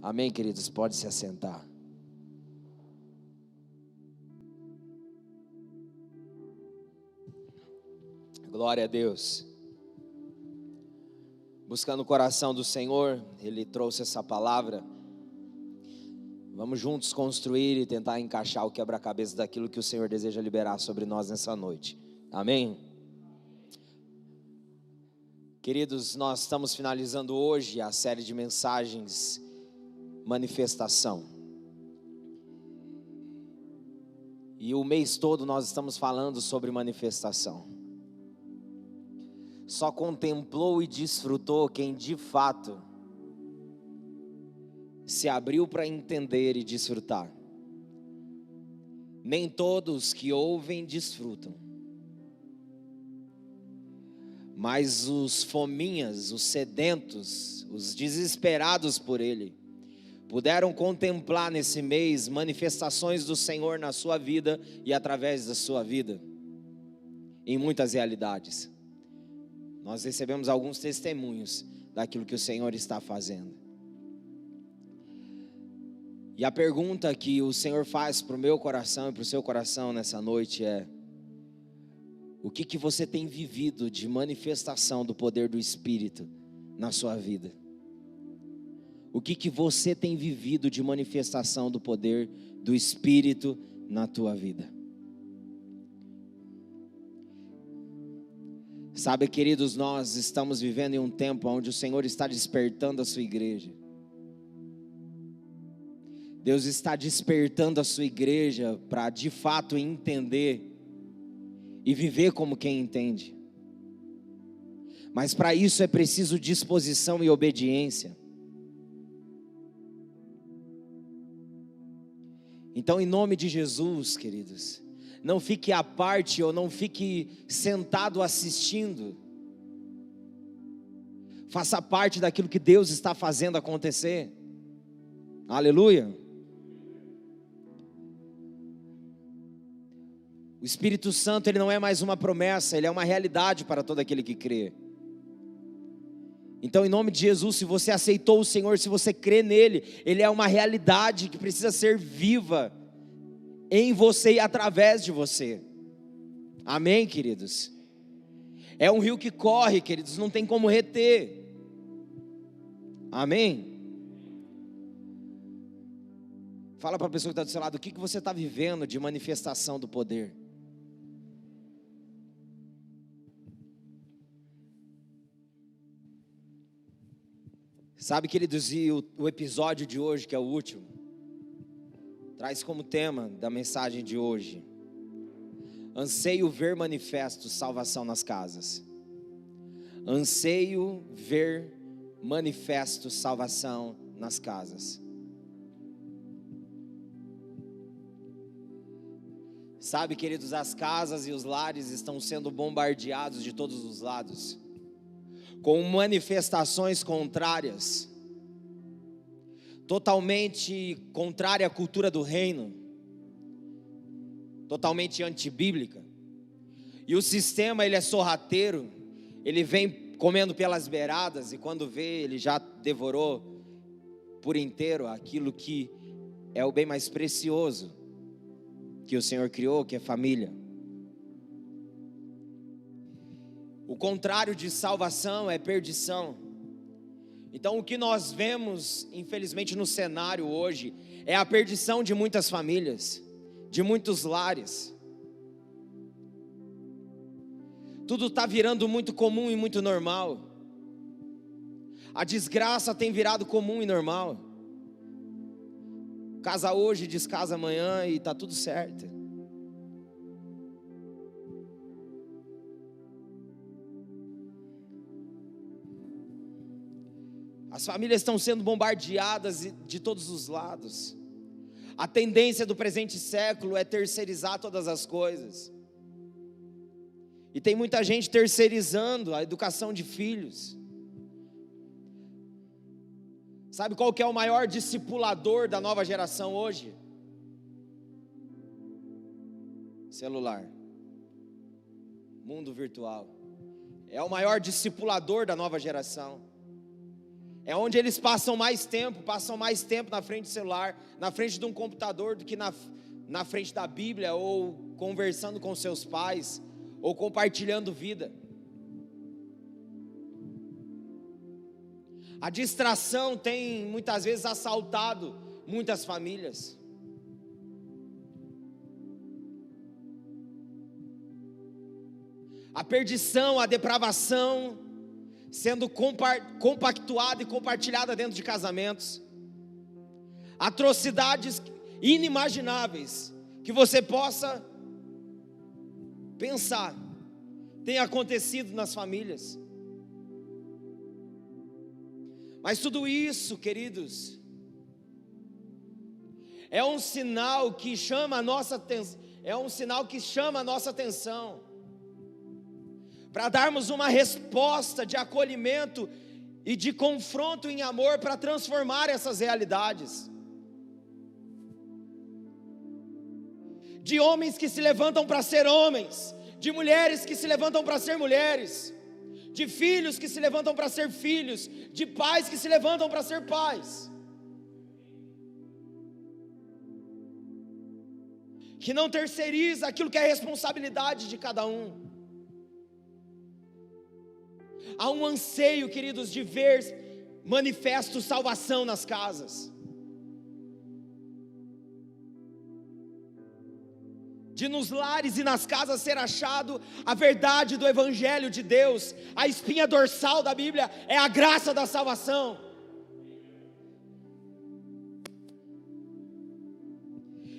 Amém, queridos? Pode se assentar. Glória a Deus. Buscando o coração do Senhor, Ele trouxe essa palavra. Vamos juntos construir e tentar encaixar o quebra-cabeça daquilo que o Senhor deseja liberar sobre nós nessa noite. Amém? Queridos, nós estamos finalizando hoje a série de mensagens Manifestação. E o mês todo nós estamos falando sobre manifestação. Só contemplou e desfrutou quem de fato se abriu para entender e desfrutar. Nem todos que ouvem desfrutam, mas os fominhas, os sedentos, os desesperados por Ele, puderam contemplar nesse mês manifestações do Senhor na sua vida e através da sua vida, em muitas realidades. Nós recebemos alguns testemunhos daquilo que o Senhor está fazendo. E a pergunta que o Senhor faz para o meu coração e para o seu coração nessa noite é: o que você tem vivido de manifestação do poder do Espírito na sua vida? O que você tem vivido de manifestação do poder do Espírito na tua vida? Sabe, queridos, nós estamos vivendo em um tempo onde o Senhor está despertando a sua igreja. Deus está despertando a sua igreja para de fato entender e viver como quem entende. Mas para isso é preciso disposição e obediência. Então, em nome de Jesus, queridos, não fique à parte ou não fique sentado assistindo. Faça parte daquilo que Deus está fazendo acontecer. Aleluia. O Espírito Santo, ele não é mais uma promessa, ele é uma realidade para todo aquele que crê. Então, em nome de Jesus, se você aceitou o Senhor, se você crê nele, ele é uma realidade que precisa ser viva em você e através de você. Amém, queridos? É um rio que corre, queridos, não tem como reter. Amém? Fala para a pessoa que está do seu lado, o que você está vivendo de manifestação do poder? Sabe, queridos, e o episódio de hoje, que é o último, traz como tema da mensagem de hoje: anseio ver manifesto salvação nas casas. Anseio ver manifesto salvação nas casas. Sabe, queridos, as casas e os lares estão sendo bombardeados de todos os lados, com manifestações contrárias, totalmente contrária à cultura do reino, totalmente antibíblica. E o sistema, ele é sorrateiro, ele vem comendo pelas beiradas, e quando vê, ele já devorou por inteiro aquilo que é o bem mais precioso que o Senhor criou, que é família. O contrário de salvação é perdição. Então, o que nós vemos, infelizmente, no cenário hoje é a perdição de muitas famílias, de muitos lares. Tudo está virando muito comum e muito normal. A desgraça tem virado comum e normal. Casa hoje, descasa amanhã e está tudo certo. As famílias estão sendo bombardeadas de todos os lados. A tendência do presente século é terceirizar todas as coisas. E tem muita gente terceirizando a educação de filhos. Sabe qual que é o maior discipulador da nova geração hoje? Celular. Mundo virtual. É o maior discipulador da nova geração. É onde eles passam mais tempo na frente do celular, na frente de um computador, do que na frente da Bíblia, ou conversando com seus pais, ou compartilhando vida. A distração tem muitas vezes assaltado muitas famílias. A perdição, a depravação sendo compactuada e compartilhada dentro de casamentos. Atrocidades inimagináveis que você possa pensar tem acontecido nas famílias. Mas tudo isso, queridos, é um sinal que chama a nossa atenção, para darmos uma resposta de acolhimento e de confronto em amor, para transformar essas realidades. De homens que se levantam para ser homens, de mulheres que se levantam para ser mulheres, de filhos que se levantam para ser filhos, de pais que se levantam para ser pais, que não terceiriza aquilo que é responsabilidade de cada um. Há um anseio, queridos, de ver manifesto salvação nas casas, de nos lares e nas casas ser achado a verdade do Evangelho de Deus. A espinha dorsal da Bíblia é a graça da salvação.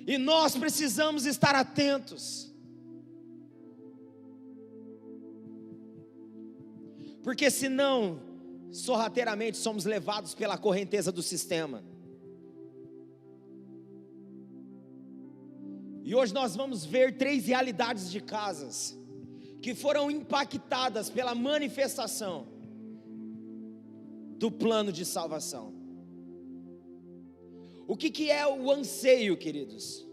E nós precisamos estar atentos, porque senão, sorrateiramente somos levados pela correnteza do sistema. E hoje nós vamos ver 3 realidades de casas que foram impactadas pela manifestação do plano de salvação. O que é o anseio, queridos?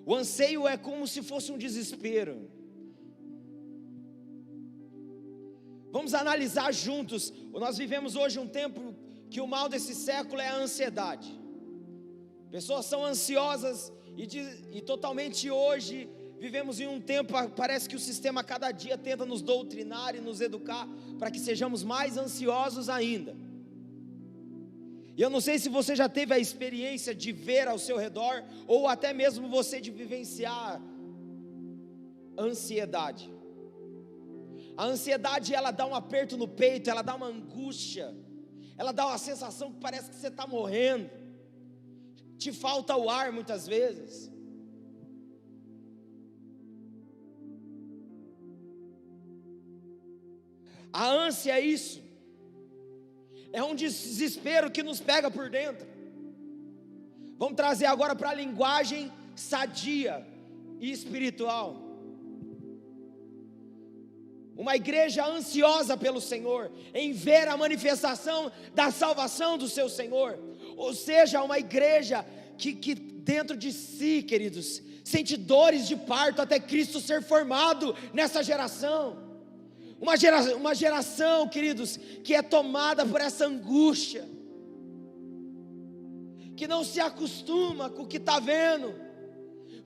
O anseio é como se fosse um desespero. Vamos analisar juntos. Nós vivemos hoje um tempo que o mal desse século é a ansiedade. Pessoas são ansiosas e totalmente hoje vivemos em um tempo, parece que o sistema a cada dia tenta nos doutrinar e nos educar para que sejamos mais ansiosos ainda. E eu não sei se você já teve a experiência de ver ao seu redor, ou até mesmo você de vivenciar ansiedade. A ansiedade, ela dá um aperto no peito, ela dá uma angústia, ela dá uma sensação que parece que você está morrendo, te falta o ar muitas vezes. A ânsia é isso, é um desespero que nos pega por dentro. Vamos trazer agora para a linguagem sadia e espiritual. Uma igreja ansiosa pelo Senhor, em ver a manifestação da salvação do seu Senhor. Ou seja, uma igreja que dentro de si, queridos, sente dores de parto até Cristo ser formado nessa geração. Uma geração, queridos, que é tomada por essa angústia, que não se acostuma com o que está vendo,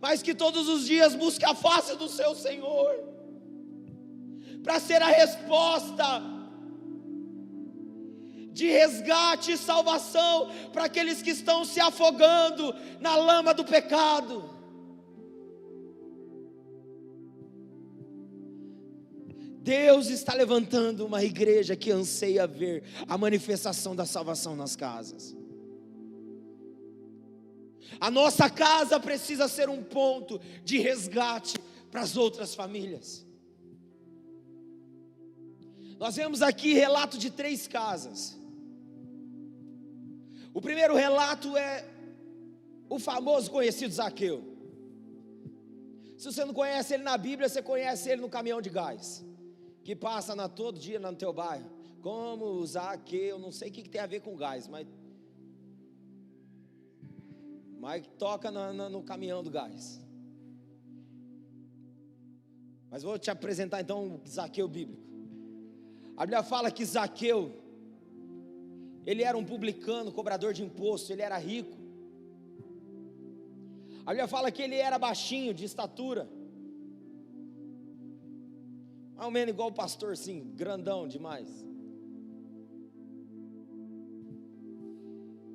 mas que todos os dias busca a face do seu Senhor, para ser a resposta de resgate e salvação para aqueles que estão se afogando na lama do pecado. Deus está levantando uma igreja que anseia ver a manifestação da salvação nas casas. A nossa casa precisa ser um ponto de resgate para as outras famílias. Nós vemos aqui relato de 3 casas. O primeiro relato é o famoso conhecido Zaqueu. Se você não conhece ele na Bíblia, você conhece ele no caminhão de gás, que passa todo dia no teu bairro. Como Zaqueu, não sei o que tem a ver com gás, mas toca no caminhão do gás. Mas vou te apresentar então o Zaqueu bíblico. A Bíblia fala que Zaqueu ele era um publicano, cobrador de imposto, ele era rico. A Bíblia fala que ele era baixinho, de estatura, mais ou menos igual o pastor, assim, grandão demais.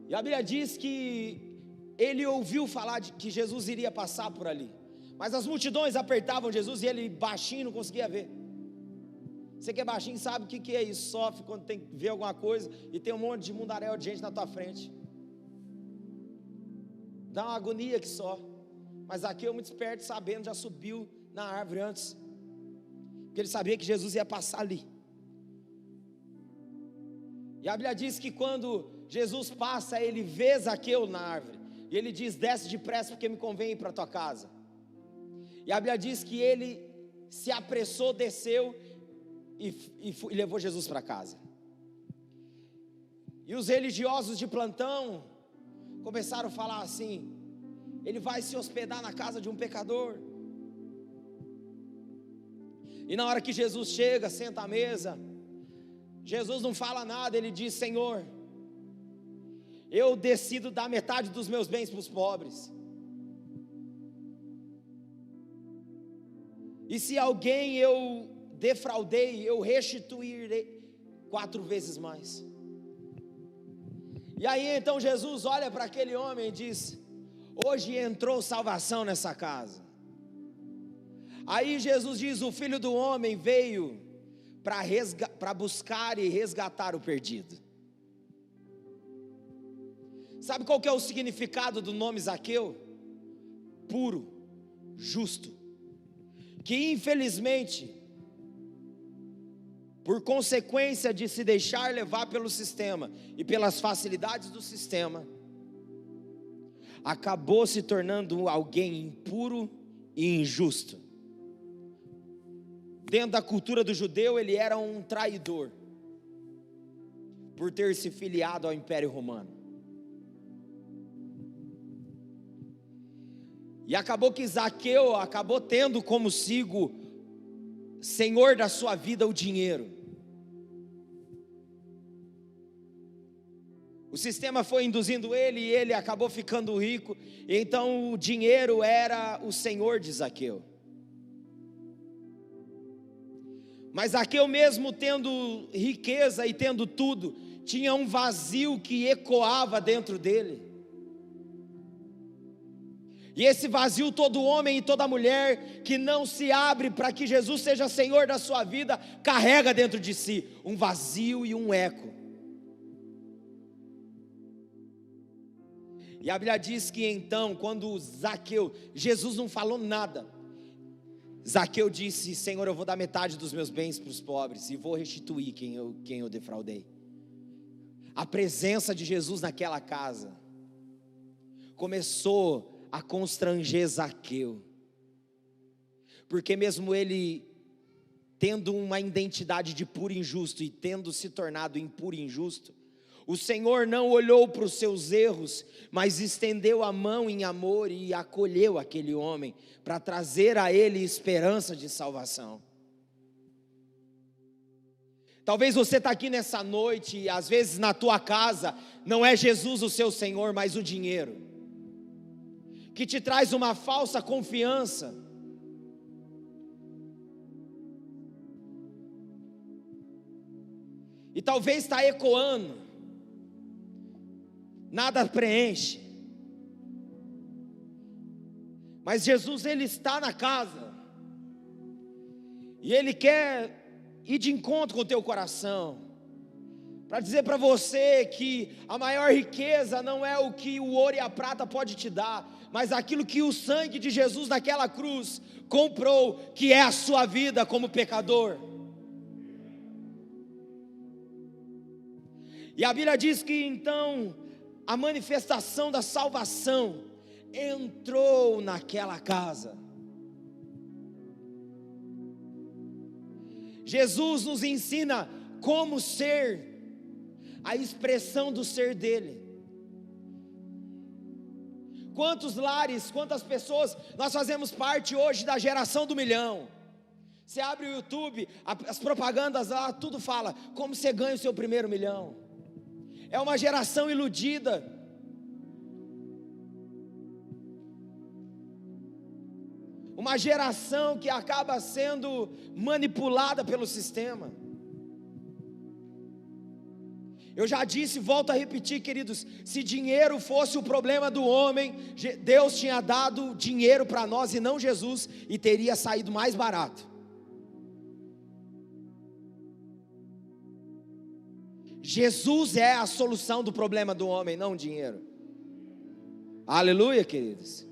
E a Bíblia diz que ele ouviu falar de que Jesus iria passar por ali, mas as multidões apertavam Jesus e ele baixinho não conseguia ver. Você que é baixinho sabe o que é isso, sofre quando tem que ver alguma coisa e tem um monte de mundaréu de gente na tua frente. Dá uma agonia que só. Mas Zaqueu, muito esperto, sabendo, já subiu na árvore antes, porque ele sabia que Jesus ia passar ali. E a Bíblia diz que quando Jesus passa, ele vê Zaqueu na árvore, e ele diz: desce depressa, porque me convém ir para a tua casa. E a Bíblia diz que ele se apressou, desceu e levou Jesus para casa. E os religiosos de plantão começaram a falar assim: ele vai se hospedar na casa de um pecador. E na hora que Jesus chega, senta à mesa, Jesus não fala nada, ele diz: Senhor, eu decido dar metade dos meus bens para os pobres. E se alguém eu defraudei, eu restituirei 4 vezes mais. E aí então Jesus olha para aquele homem e diz: hoje entrou salvação nessa casa. Aí Jesus diz: o Filho do Homem veio para buscar e resgatar o perdido. Sabe qual que é o significado do nome Zaqueu? Puro, justo. Que infelizmente, por consequência de se deixar levar pelo sistema e pelas facilidades do sistema, acabou se tornando alguém impuro e injusto. Dentro da cultura do judeu, ele era um traidor, por ter se filiado ao Império Romano. E acabou que Zaqueu acabou tendo como senhor da sua vida o dinheiro. O sistema foi induzindo ele e ele acabou ficando rico. Então o dinheiro era o senhor de Zaqueu. Mas Zaqueu, mesmo tendo riqueza e tendo tudo, tinha um vazio que ecoava dentro dele. E esse vazio, todo homem e toda mulher que não se abre para que Jesus seja Senhor da sua vida, carrega dentro de si um vazio e um eco. E a Bíblia diz que então, quando Zaqueu, Jesus não falou nada, Zaqueu disse: Senhor, eu vou dar metade dos meus bens para os pobres e vou restituir quem eu defraudei. A presença de Jesus naquela casa começou a constranger Zaqueu, porque mesmo ele tendo uma identidade de puro injusto e tendo se tornado impuro e injusto, o Senhor não olhou para os seus erros, mas estendeu a mão em amor e acolheu aquele homem, para trazer a ele esperança de salvação. Talvez você está aqui nessa noite e às vezes na tua casa não é Jesus o seu Senhor, mas o dinheiro, que te traz uma falsa confiança. E talvez está ecoando, nada preenche. Mas Jesus, Ele está na casa, e Ele quer ir de encontro com o teu coração, para dizer para você que a maior riqueza não é o que o ouro e a prata pode te dar, mas aquilo que o sangue de Jesus naquela cruz comprou, que é a sua vida como pecador. E a Bíblia diz que então a manifestação da salvação entrou naquela casa. Jesus nos ensina como ser, a expressão do ser dele. Quantos lares, quantas pessoas, nós fazemos parte hoje da geração do milhão. Você abre o YouTube, as propagandas lá, tudo fala, como você ganha o seu primeiro milhão. é uma geração iludida. Uma geração que acaba sendo manipulada pelo sistema. Eu já disse e volto a repetir, queridos, se dinheiro fosse o problema do homem, Deus tinha dado dinheiro para nós e não Jesus, e teria saído mais barato. Jesus é a solução do problema do homem, não o dinheiro. Aleluia, queridos.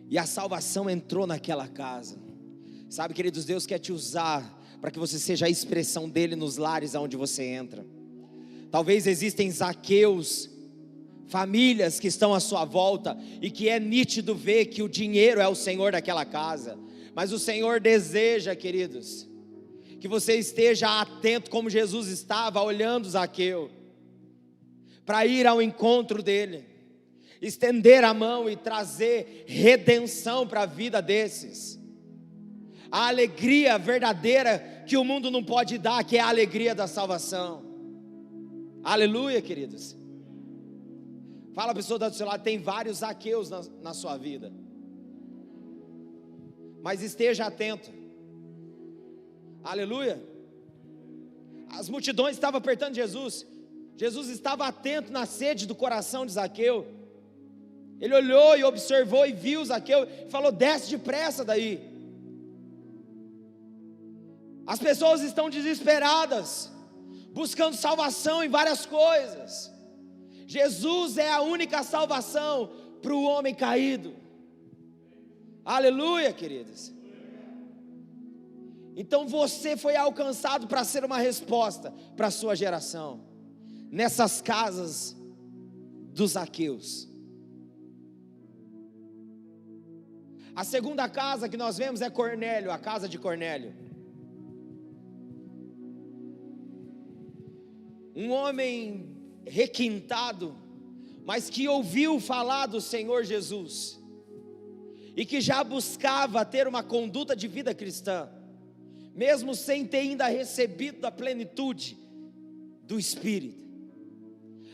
E a salvação entrou naquela casa. Sabe, queridos, Deus quer te usar para que você seja a expressão dele nos lares aonde você entra. Talvez existem Zaqueus, famílias que estão à sua volta, e que é nítido ver que o dinheiro é o Senhor daquela casa. Mas o Senhor deseja, queridos, que você esteja atento como Jesus estava, olhando Zaqueu, para ir ao encontro dele, estender a mão e trazer redenção para a vida desses. A alegria verdadeira que o mundo não pode dar, que é a alegria da salvação. Aleluia, queridos. Fala a pessoa do seu lado, tem vários Zaqueus na sua vida. Mas esteja atento. Aleluia. As multidões estavam apertando Jesus. Jesus estava atento na sede do coração de Zaqueu. Ele olhou e observou e viu Zaqueu e falou: desce depressa daí. As pessoas estão desesperadas, buscando salvação em várias coisas. Jesus é a única salvação para o homem caído. Aleluia, queridos. Então você foi alcançado para ser uma resposta para a sua geração, nessas casas dos Zaqueus. A segunda casa que nós vemos é Cornélio, a casa de Cornélio. Um homem requintado, mas que ouviu falar do Senhor Jesus, e que já buscava ter uma conduta de vida cristã, mesmo sem ter ainda recebido a plenitude do Espírito.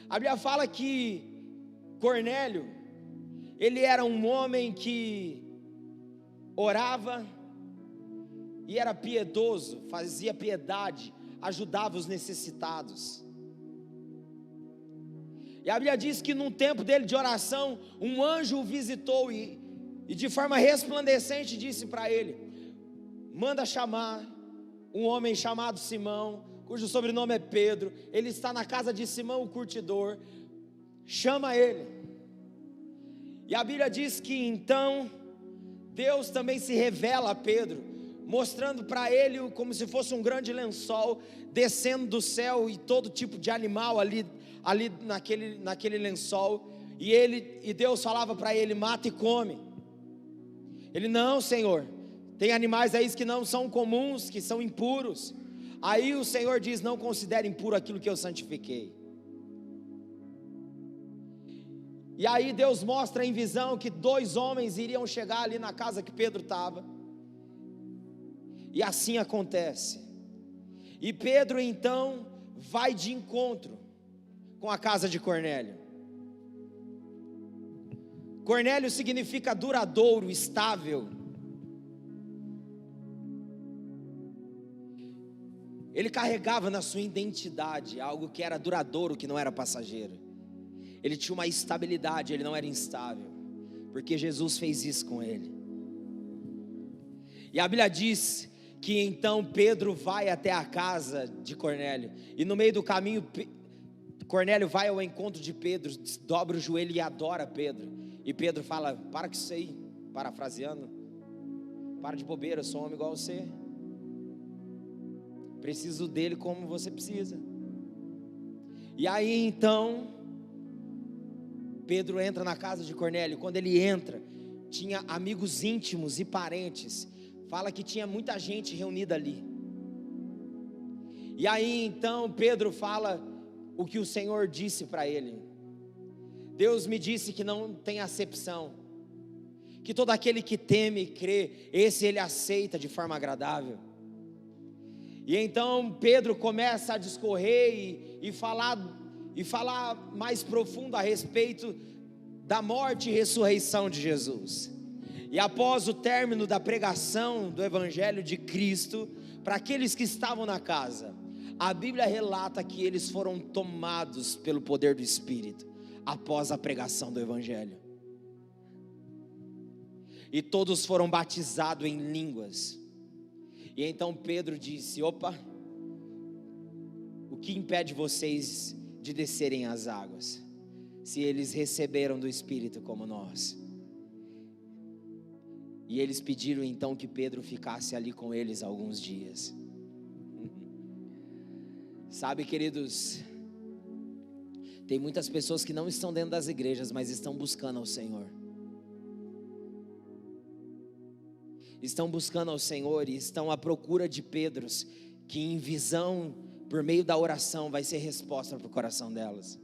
A Bíblia fala que Cornélio, ele era um homem que orava e era piedoso, fazia piedade, ajudava os necessitados. E a Bíblia diz que num tempo dele de oração, um anjo o visitou e de forma resplandecente disse para ele: manda chamar um homem chamado Simão, cujo sobrenome é Pedro, ele está na casa de Simão o curtidor, chama ele. E a Bíblia diz que então Deus também se revela a Pedro, mostrando para ele como se fosse um grande lençol descendo do céu, e todo tipo de animal ali naquele lençol, e Deus falava para ele: mata e come. Ele: não, Senhor, tem animais aí que não são comuns, que são impuros. Aí o Senhor diz: não considere impuro aquilo que eu santifiquei. E aí Deus mostra em visão que 2 homens iriam chegar ali na casa que Pedro estava, e assim acontece. E Pedro então vai de encontro com a casa de Cornélio. Cornélio significa duradouro, estável. Ele carregava na sua identidade algo que era duradouro, que não era passageiro. Ele tinha uma estabilidade, ele não era instável, porque Jesus fez isso com ele. E a Bíblia diz que então Pedro vai até a casa de Cornélio, e no meio do caminho Cornélio vai ao encontro de Pedro, dobra o joelho e adora Pedro. E Pedro fala: para com isso aí, parafraseando, para de bobeira, eu sou um homem igual a você, preciso dele como você precisa. E aí então Pedro entra na casa de Cornélio. Quando ele entra, tinha amigos íntimos e parentes. Fala que tinha muita gente reunida ali. E aí então Pedro fala o que o Senhor disse para ele: Deus me disse que não tem acepção, que todo aquele que teme e crê, esse ele aceita de forma agradável. E então Pedro começa a discorrer e falar mais profundo a respeito da morte e ressurreição de Jesus. E após o término da pregação do Evangelho de Cristo, para aqueles que estavam na casa, a Bíblia relata que eles foram tomados pelo poder do Espírito, após a pregação do Evangelho. E todos foram batizados em línguas. E então Pedro disse: opa, o que impede vocês de descerem as águas, se eles receberam do Espírito como nós? E eles pediram então que Pedro ficasse ali com eles alguns dias. Sabe, queridos, tem muitas pessoas que não estão dentro das igrejas, mas estão buscando ao Senhor. Estão buscando ao Senhor e estão à procura de Pedros, que em visão, por meio da oração, vai ser resposta para o coração delas.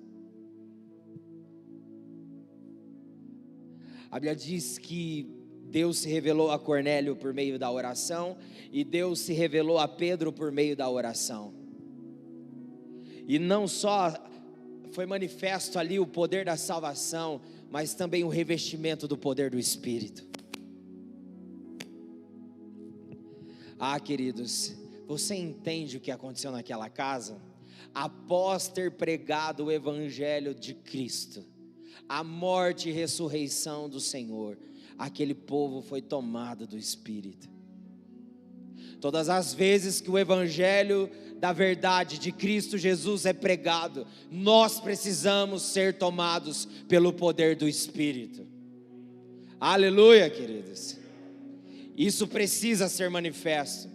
A Bíblia diz que Deus se revelou a Cornélio por meio da oração, e Deus se revelou a Pedro por meio da oração. E não só foi manifesto ali o poder da salvação, mas também o revestimento do poder do Espírito. Ah, queridos, você entende o que aconteceu naquela casa? Após ter pregado o Evangelho de Cristo, a morte e ressurreição do Senhor, aquele povo foi tomado do Espírito. Todas as vezes que o Evangelho da verdade de Cristo Jesus é pregado, nós precisamos ser tomados pelo poder do Espírito. Aleluia, queridos. Isso precisa ser manifesto.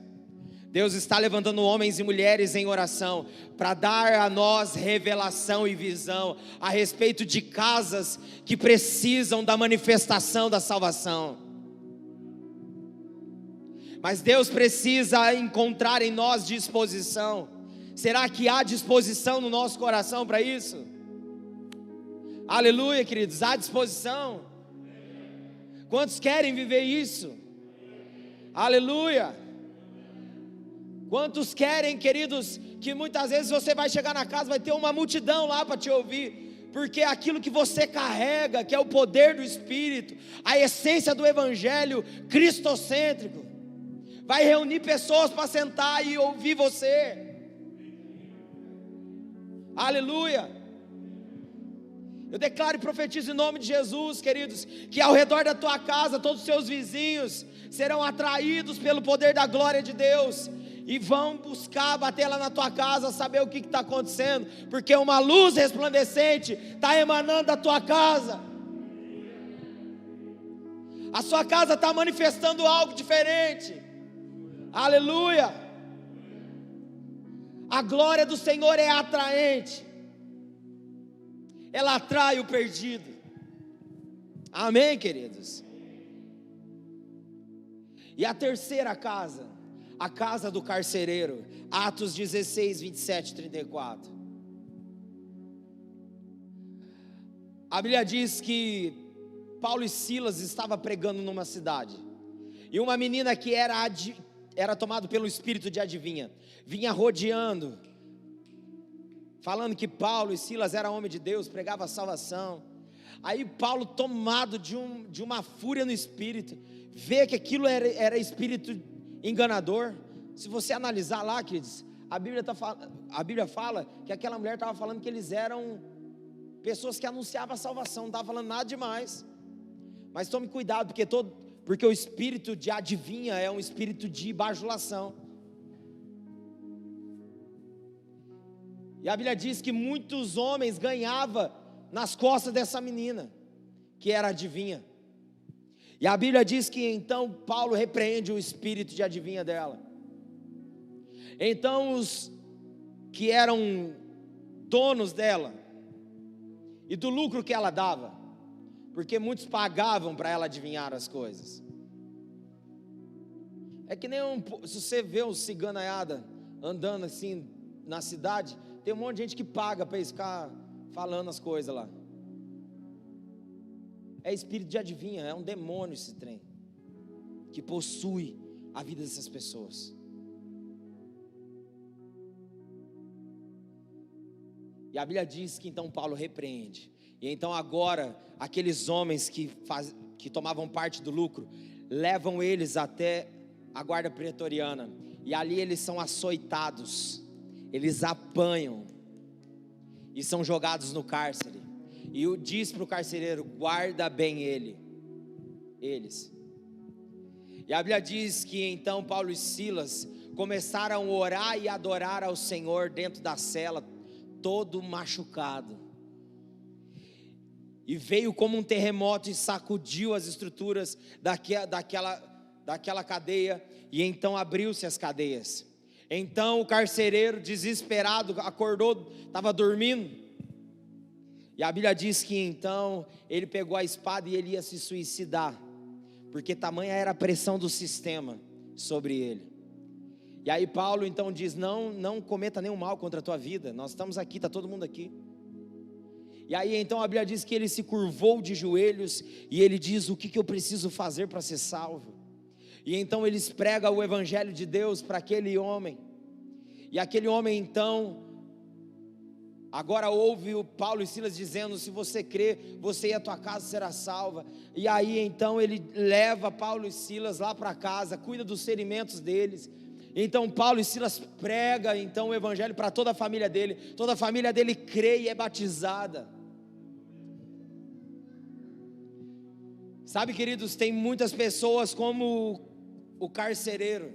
Deus está levantando homens e mulheres em oração para dar a nós revelação e visão a respeito de casas que precisam da manifestação da salvação. Mas Deus precisa encontrar em nós disposição. Será que há disposição no nosso coração para isso? Aleluia, queridos, há disposição. Quantos querem viver isso? Aleluia. Quantos querem, queridos, que muitas vezes você vai chegar na casa, vai ter uma multidão lá para te ouvir, porque aquilo que você carrega, que é o poder do Espírito, a essência do Evangelho cristocêntrico, vai reunir pessoas para sentar e ouvir você. Aleluia. Eu declaro e profetizo em nome de Jesus, queridos, que ao redor da tua casa, todos os seus vizinhos serão atraídos pelo poder da glória de Deus, e vão buscar bater lá na tua casa, saber o que está acontecendo, porque uma luz resplandecente está emanando da tua casa. A sua casa está manifestando algo diferente. Aleluia. A glória do Senhor é atraente, ela atrai o perdido. Amém, queridos? E a terceira casa, a casa do carcereiro, Atos 16, 27, 34. A Bíblia diz que Paulo e Silas estavam pregando numa cidade, e uma menina que era tomada pelo espírito de adivinha, vinha rodeando, falando que Paulo e Silas eram homens de Deus, pregava a salvação. Aí Paulo, tomado de uma fúria no espírito, vê que aquilo era espírito enganador. Se você analisar lá, queridos, a Bíblia fala que aquela mulher estava falando que eles eram pessoas que anunciavam a salvação, não estava falando nada demais. Mas tome cuidado, porque o espírito de adivinha é um espírito de bajulação. E a Bíblia diz que muitos homens ganhavam nas costas dessa menina, que era adivinha. E a Bíblia diz que então Paulo repreende o espírito de adivinha dela. Então os que eram donos dela e do lucro que ela dava, porque muitos pagavam para ela adivinhar as coisas. É que nem se você vê um ciganaiada andando assim na cidade, tem um monte de gente que paga para eles ficar falando as coisas lá. É espírito de adivinha, é um demônio esse trem, que possui a vida dessas pessoas. E a Bíblia diz que então Paulo repreende. E então agora, aqueles homens que tomavam parte do lucro, levam eles até a guarda pretoriana. E ali eles são açoitados, eles apanham e são jogados no cárcere. E diz para o carcereiro: guarda bem eles. E a Bíblia diz que então Paulo e Silas começaram a orar e adorar ao Senhor dentro da cela, todo machucado. E veio como um terremoto e sacudiu as estruturas daquela cadeia, e então abriu-se as cadeias. Então o carcereiro, desesperado, acordou, estava dormindo. E a Bíblia diz que então ele pegou a espada e ele ia se suicidar, porque tamanha era a pressão do sistema sobre ele. E aí Paulo então diz: não cometa nenhum mal contra a tua vida, nós estamos aqui, está todo mundo aqui. E aí então a Bíblia diz que ele se curvou de joelhos e ele diz: o que eu preciso fazer para ser salvo? E então eles pregam o evangelho de Deus para aquele homem. E aquele homem então agora ouve o Paulo e Silas dizendo: se você crê, você e a tua casa será salva. E aí então ele leva Paulo e Silas lá para casa, cuida dos ferimentos deles. Então Paulo e Silas prega então o evangelho para toda a família dele. Toda a família dele crê e é batizada. Sabe, queridos, tem muitas pessoas como o carcereiro,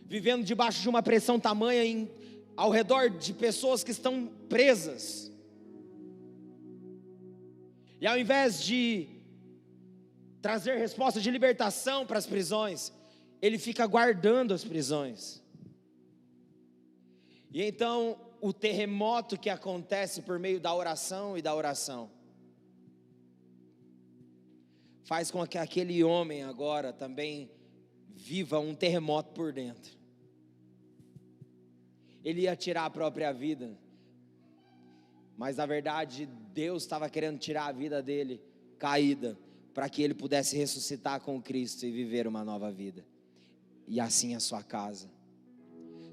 vivendo debaixo de uma pressão tamanha ao redor de pessoas que estão presas. E ao invés de trazer resposta de libertação para as prisões, ele fica guardando as prisões. E então o terremoto que acontece por meio da oração faz com que aquele homem agora também viva um terremoto por dentro. Ele ia tirar a própria vida, mas na verdade Deus estava querendo tirar a vida dele caída, para que ele pudesse ressuscitar com Cristo e viver uma nova vida. E assim a sua casa.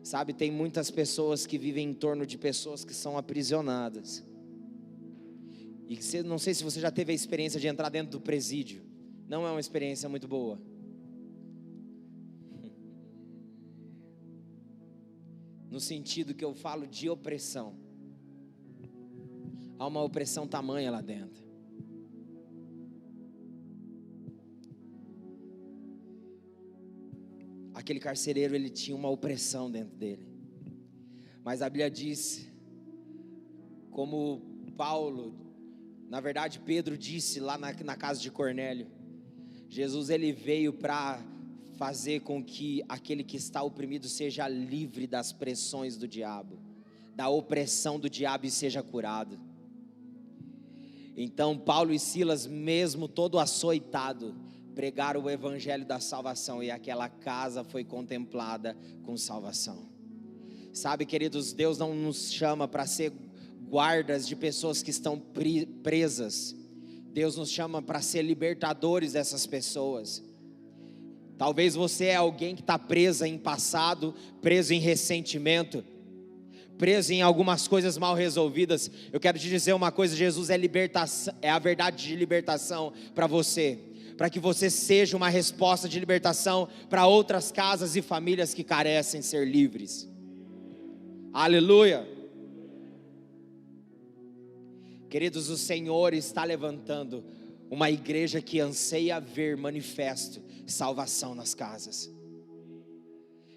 Sabe, tem muitas pessoas que vivem em torno de pessoas que são aprisionadas. E não sei se você já teve a experiência de entrar dentro do presídio. Não é uma experiência muito boa. No sentido que eu falo de opressão. Há uma opressão tamanha lá dentro. Aquele carcereiro, ele tinha uma opressão dentro dele. Mas a Bíblia diz, como Paulo, na verdade Pedro disse lá na casa de Cornélio, Jesus ele veio para fazer com que aquele que está oprimido seja livre das pressões do diabo, da opressão do diabo, e seja curado. Então Paulo e Silas, mesmo todo açoitado, pregaram o evangelho da salvação, e aquela casa foi contemplada com salvação. Sabe, queridos, Deus não nos chama para ser guardas de pessoas que estão presas. Deus nos chama para ser libertadores dessas pessoas. Talvez você é alguém que está presa em passado, preso em ressentimento, preso em algumas coisas mal resolvidas. Eu quero te dizer uma coisa: Jesus é libertação, é a verdade de libertação para você, para que você seja uma resposta de libertação para outras casas e famílias que carecem ser livres. Aleluia. Queridos, o Senhor está levantando uma igreja que anseia ver manifesto salvação nas casas.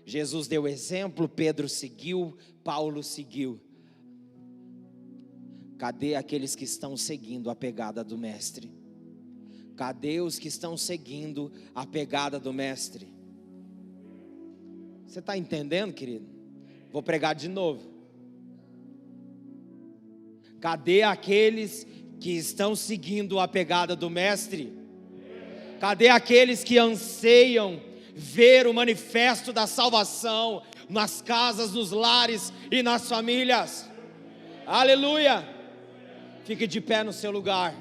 Jesus deu exemplo, Pedro seguiu, Paulo seguiu. Cadê aqueles que estão seguindo a pegada do mestre? Cadê os que estão seguindo a pegada do mestre? Você está entendendo, querido? Vou pregar de novo. Cadê aqueles que estão seguindo a pegada do mestre? Cadê aqueles que anseiam ver o manifesto da salvação nas casas, nos lares e nas famílias? Aleluia! Fique de pé no seu lugar.